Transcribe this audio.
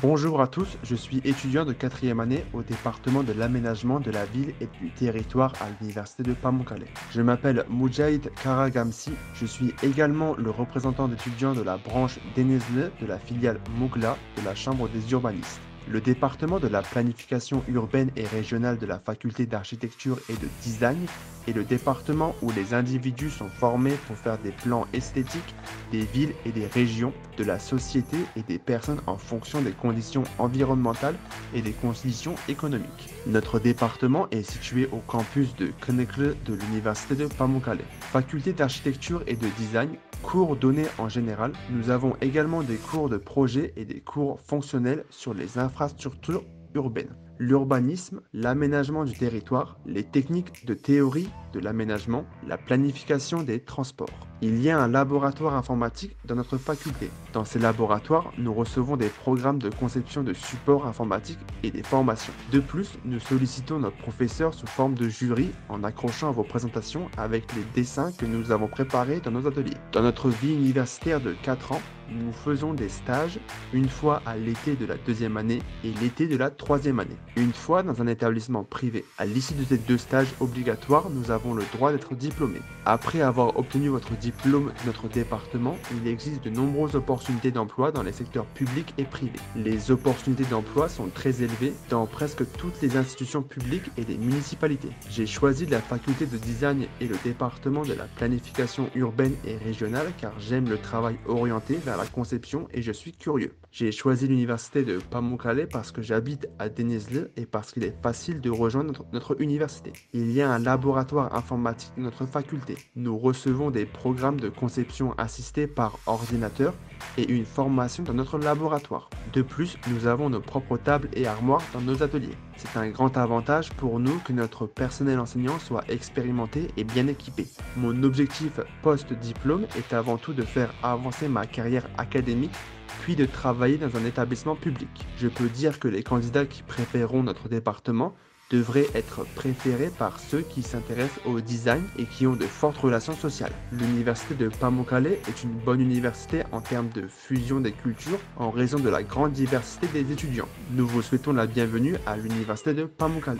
Bonjour à tous, je suis étudiant de quatrième année au département de l'aménagement de la ville et du territoire à l'université de Pamukkale. Je m'appelle Mujahid Karagamsi, je suis également le représentant d'étudiants de la branche Denizli de la filiale Mugla de la Chambre des urbanistes. Le département de la planification urbaine et régionale de la faculté d'architecture et de design est le département où les individus sont formés pour faire des plans esthétiques des villes et des régions, de la société et des personnes en fonction des conditions environnementales et des conditions économiques. Notre département est situé au campus de Kınıklı de l'université de Pamukkale. Faculté d'architecture et de design, cours donnés en général, nous avons également des cours de projet et des cours fonctionnels sur les infrastructures urbaines, l'urbanisme, l'aménagement du territoire, les techniques de théorie de l'aménagement, la planification des transports. Il y a un laboratoire informatique dans notre faculté. Dans ces laboratoires, nous recevons des programmes de conception de supports informatiques et des formations. De plus, nous sollicitons notre professeur sous forme de jury en accrochant à vos présentations avec les dessins que nous avons préparés dans nos ateliers. Dans notre vie universitaire de 4 ans, nous faisons des stages une fois à l'été de la deuxième année et l'été de la troisième année. Une fois dans un établissement privé. À l'issue de ces 2 stages obligatoires, nous avons le droit d'être diplômés. Après avoir obtenu votre diplôme de notre département, il existe de nombreuses opportunités d'emploi dans les secteurs publics et privés. Les opportunités d'emploi sont très élevées dans presque toutes les institutions publiques et les municipalités. J'ai choisi la faculté de design et le département de la planification urbaine et régionale car j'aime le travail orienté vers la conception et je suis curieux. J'ai choisi l'université de Pamukkale parce que j'habite à Denizli et parce qu'il est facile de rejoindre notre université. Il y a un laboratoire informatique de notre faculté. Nous recevons des programmes de conception assistés par ordinateur et une formation dans notre laboratoire. De plus, nous avons nos propres tables et armoires dans nos ateliers. C'est un grand avantage pour nous que notre personnel enseignant soit expérimenté et bien équipé. Mon objectif post-diplôme est avant tout de faire avancer ma carrière académique puis de travailler dans un établissement public. Je peux dire que les candidats qui préféreront notre département devraient être préférés par ceux qui s'intéressent au design et qui ont de fortes relations sociales. L'université de Pamukkale est une bonne université en termes de fusion des cultures en raison de la grande diversité des étudiants. Nous vous souhaitons la bienvenue à l'université de Pamukkale.